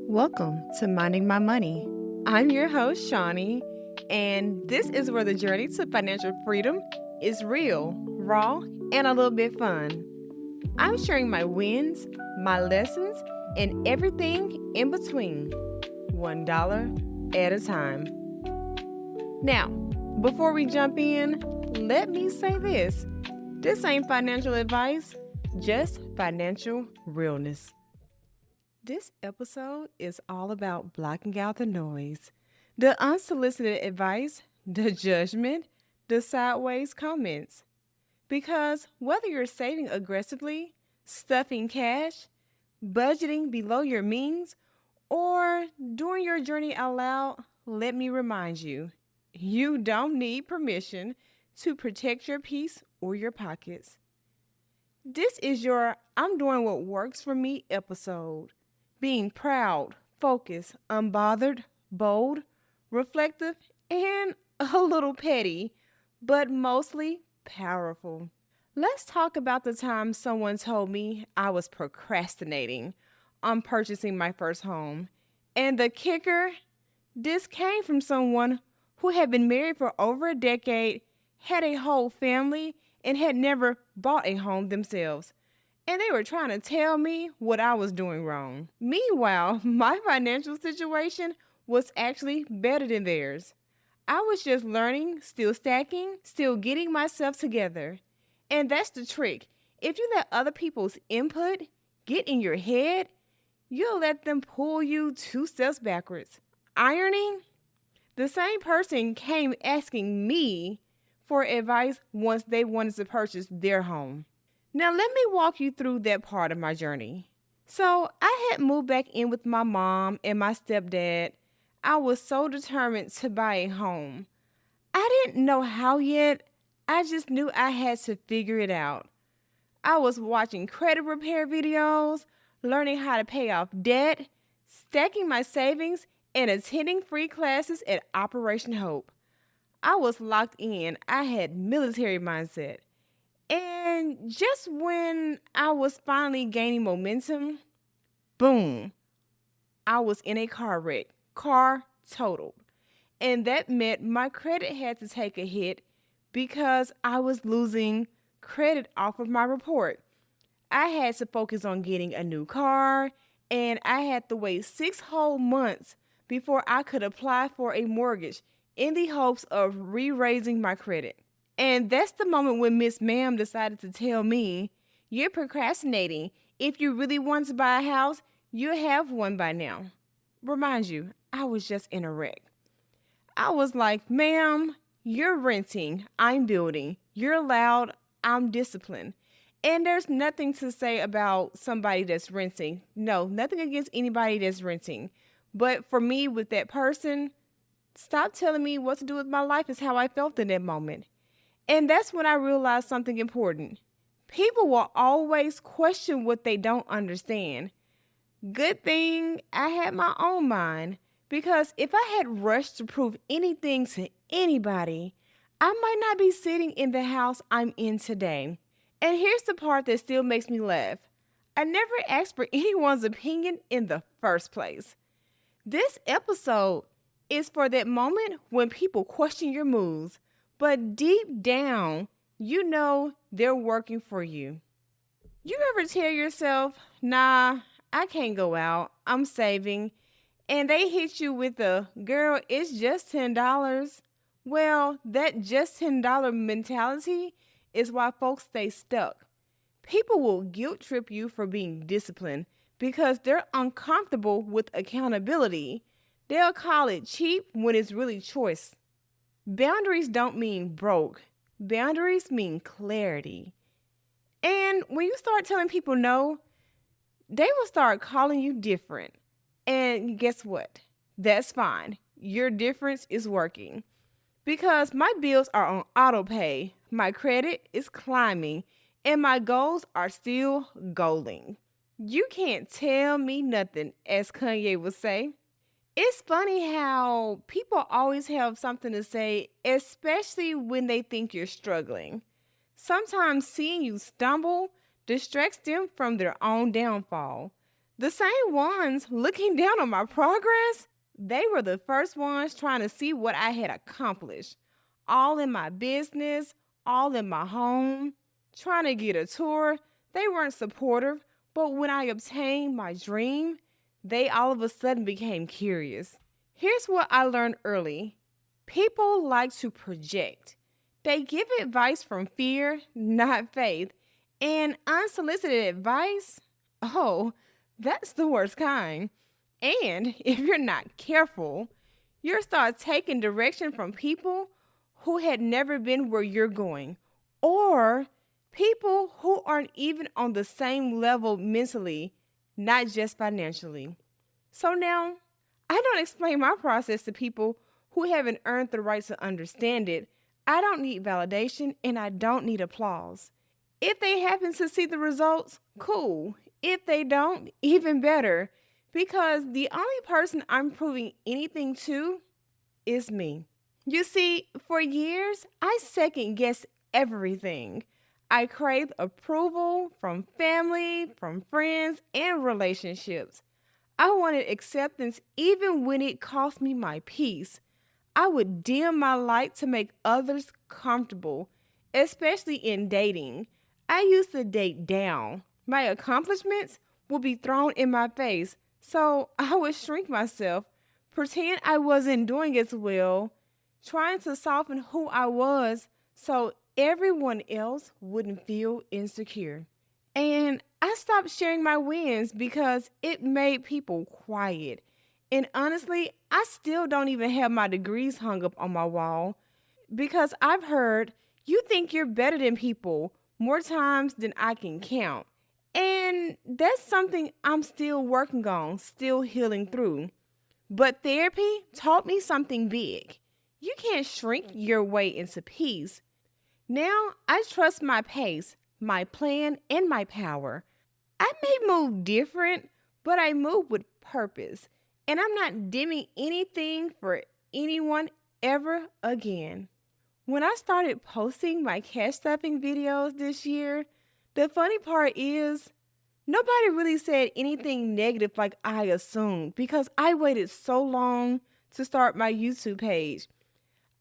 Welcome to Minding My Money. I'm your host, Shawnee, and this is where the journey to financial freedom is real, raw, and a little bit fun. I'm sharing my wins, my lessons, and everything in between, $1 at a time. Now, before we jump in, let me say this. This ain't financial advice, just financial realness. This episode is all about blocking out the noise, the unsolicited advice, the judgment, the sideways comments. Because whether you're saving aggressively, stuffing cash, budgeting below your means, or doing your journey out loud, let me remind you, you don't need permission to protect your peace or your pockets. This is your I'm doing what works for me episode. Being proud, focused, unbothered, bold, reflective, and a little petty, but mostly powerful. Let's talk about the time someone told me I was procrastinating on purchasing my first home. And the kicker, this came from someone who had been married for over a decade, had a whole family, and had never bought a home themselves. And they were trying to tell me what I was doing wrong. Meanwhile, my financial situation was actually better than theirs. I was just learning, still stacking, still getting myself together. And that's the trick. If you let other people's input get in your head, you'll let them pull you 2 steps backwards. Irony? The same person came asking me for advice once they wanted to purchase their home. Now, let me walk you through that part of my journey. So, I had moved back in with my mom and my stepdad. I was so determined to buy a home. I didn't know how yet. I just knew I had to figure it out. I was watching credit repair videos, learning how to pay off debt, stacking my savings, and attending free classes at Operation Hope. I was locked in. I had military mindset. And just when I was finally gaining momentum, boom, I was in a car wreck. Car totaled. And that meant my credit had to take a hit because I was losing credit off of my report. I had to focus on getting a new car, and I had to wait 6 whole months before I could apply for a mortgage in the hopes of re-raising my credit. And that's the moment when Miss Ma'am decided to tell me, you're procrastinating. If you really want to buy a house, you'll have one by now. Remind you, I was just in a wreck. I was like, ma'am, you're renting, I'm building. You're loud, I'm disciplined. And there's nothing to say about somebody that's renting. No, nothing against anybody that's renting. But for me, with that person, stop telling me what to do with my life is how I felt in that moment. And that's when I realized something important. People will always question what they don't understand. Good thing I had my own mind, because if I had rushed to prove anything to anybody, I might not be sitting in the house I'm in today. And here's the part that still makes me laugh. I never asked for anyone's opinion in the first place. This episode is for that moment when people question your moves, but deep down, you know they're working for you. You ever tell yourself, nah, I can't go out, I'm saving, and they hit you with the, girl, it's just $10. Well, that just $10 mentality is why folks stay stuck. People will guilt trip you for being disciplined because they're uncomfortable with accountability. They'll call it cheap when it's really choice. Boundaries don't mean broke. Boundaries mean clarity. And when you start telling people no, they will start calling you different. And guess what? That's fine. Your difference is working. Because my bills are on auto pay, my credit is climbing, and my goals are still goaling. You can't tell me nothing, as Kanye would say. It's funny how people always have something to say, especially when they think you're struggling. Sometimes seeing you stumble distracts them from their own downfall. The same ones looking down on my progress, they were the first ones trying to see what I had accomplished. All in my business, all in my home, trying to get a tour. They weren't supportive, but when I obtained my dream, they all of a sudden became curious. Here's what I learned early: people like to project. They give advice from fear, not faith. And unsolicited advice? Oh, that's the worst kind. And if you're not careful, you'll start taking direction from people who had never been where you're going, or people who aren't even on the same level mentally, not just financially. So now, I don't explain my process to people who haven't earned the right to understand it. I don't need validation and I don't need applause. If they happen to see the results, cool. If they don't, even better. Because the only person I'm proving anything to is me. You see, for years, I second guessed everything. I craved approval from family, from friends, and relationships. I wanted acceptance even when it cost me my peace. I would dim my light to make others comfortable, especially in dating. I used to date down. My accomplishments would be thrown in my face, so I would shrink myself, pretend I wasn't doing as well, trying to soften who I was so everyone else wouldn't feel insecure. And I stopped sharing my wins because it made people quiet. And honestly, I still don't even have my degrees hung up on my wall because I've heard you think you're better than people more times than I can count. And that's something I'm still working on, still healing through. But therapy taught me something big. You can't shrink your way into peace. Now I trust my pace, my plan, and my power. I may move different, but I move with purpose. And I'm not dimming anything for anyone ever again. When I started posting my cash stuffing videos this year, the funny part is nobody really said anything negative like I assumed because I waited so long to start my YouTube page.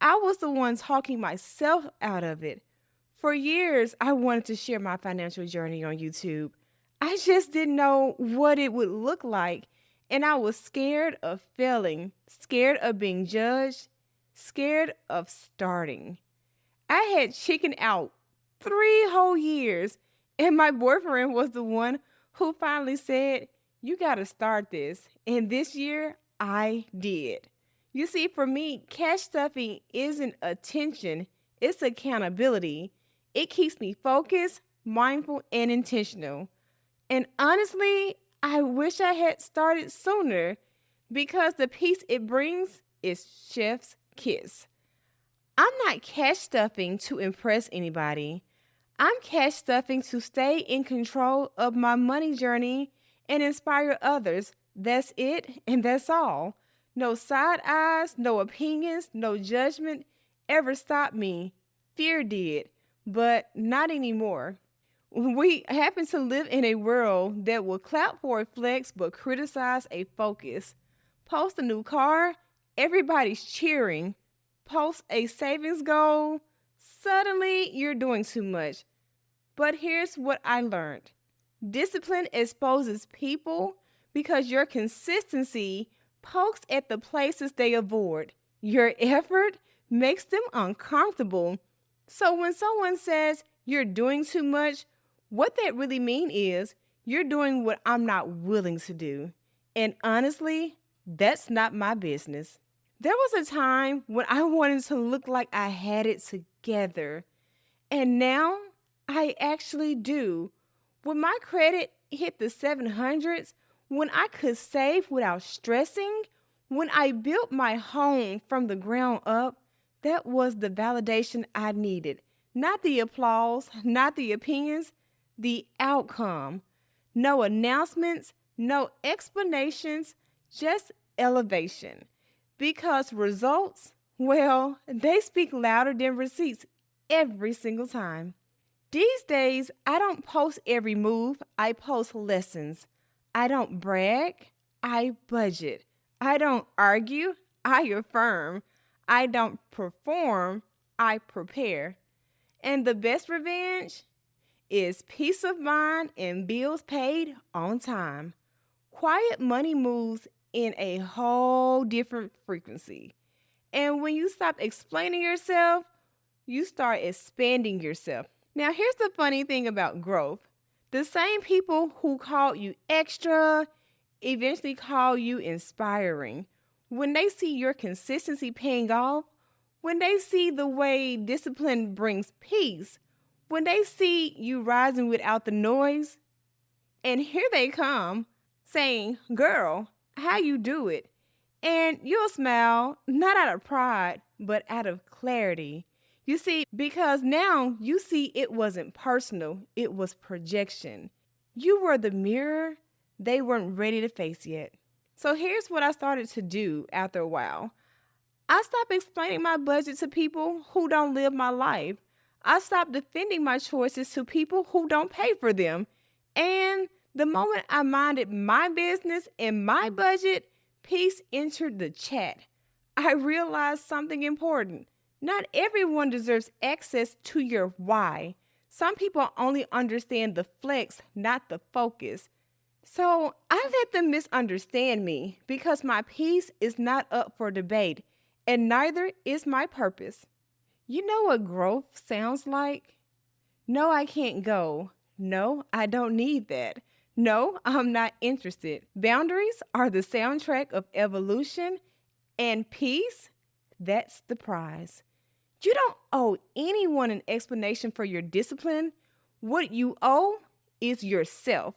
I was the one talking myself out of it. For years, I wanted to share my financial journey on YouTube. I just didn't know what it would look like, and I was scared of failing, scared of being judged, scared of starting. I had chickened out 3 whole years, and my boyfriend was the one who finally said, "You gotta start this." And this year, I did. You see, for me, cash stuffing isn't attention, it's accountability. It keeps me focused, mindful, and intentional. And honestly, I wish I had started sooner because the peace it brings is chef's kiss. I'm not cash stuffing to impress anybody. I'm cash stuffing to stay in control of my money journey and inspire others. That's it, and that's all. No side eyes, no opinions, no judgment ever stopped me. Fear did, but not anymore. We happen to live in a world that will clap for a flex but criticize a focus. Post a new car, everybody's cheering. Post a savings goal, suddenly you're doing too much. But here's what I learned: discipline exposes people because your consistency pokes at the places they avoid. Your effort makes them uncomfortable. So when someone says you're doing too much, what that really means is you're doing what I'm not willing to do. And honestly, that's not my business. There was a time when I wanted to look like I had it together. And now I actually do. When my credit hit the 700s, when I could save without stressing, when I built my home from the ground up, that was the validation I needed. Not the applause, not the opinions, the outcome. No announcements, no explanations, just elevation. Because results, well, they speak louder than receipts every single time. These days, I don't post every move, I post lessons. I don't brag, I budget. I don't argue, I affirm. I don't perform, I prepare. And the best revenge is peace of mind and bills paid on time. Quiet money moves in a whole different frequency. And when you stop explaining yourself, you start expanding yourself. Now, here's the funny thing about growth: the same people who called you extra eventually call you inspiring. When they see your consistency paying off, when they see the way discipline brings peace, when they see you rising without the noise, and here they come saying, "Girl, how you do it?" And you'll smile, not out of pride, but out of clarity. You see, because now you see it wasn't personal, it was projection. You were the mirror they weren't ready to face yet. So here's what I started to do after a while. I stopped explaining my budget to people who don't live my life. I stopped defending my choices to people who don't pay for them. And the moment I minded my business and my budget, peace entered the chat. I realized something important. Not everyone deserves access to your why. Some people only understand the flex, not the focus. So I let them misunderstand me because my peace is not up for debate, and neither is my purpose. You know what growth sounds like? No, I can't go. No, I don't need that. No, I'm not interested. Boundaries are the soundtrack of evolution, and peace, that's the prize. You don't owe anyone an explanation for your discipline. What you owe is yourself,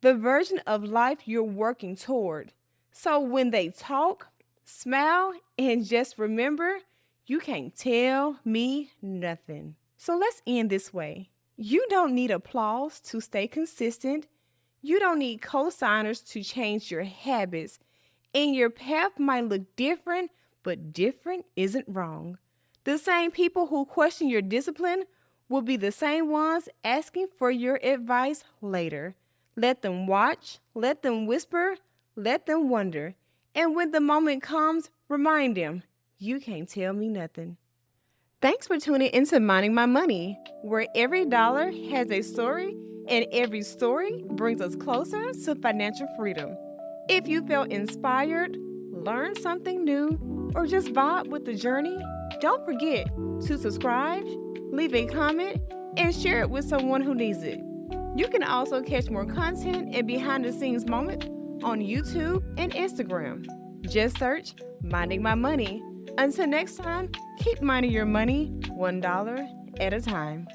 the version of life you're working toward. So when they talk, smile, and just remember, you can't tell me nothing. So let's end this way. You don't need applause to stay consistent. You don't need co-signers to change your habits. And your path might look different, but different isn't wrong. The same people who question your discipline will be the same ones asking for your advice later. Let them watch, let them whisper, let them wonder. And when the moment comes, remind them, you can't tell me nothing. Thanks for tuning into Minding My Money, where every dollar has a story and every story brings us closer to financial freedom. If you felt inspired, learned something new, or just vibe with the journey, don't forget to subscribe, leave a comment, and share it with someone who needs it. You can also catch more content and behind-the-scenes moments on YouTube and Instagram. Just search Minding My Money. Until next time, keep minding your money $1 at a time.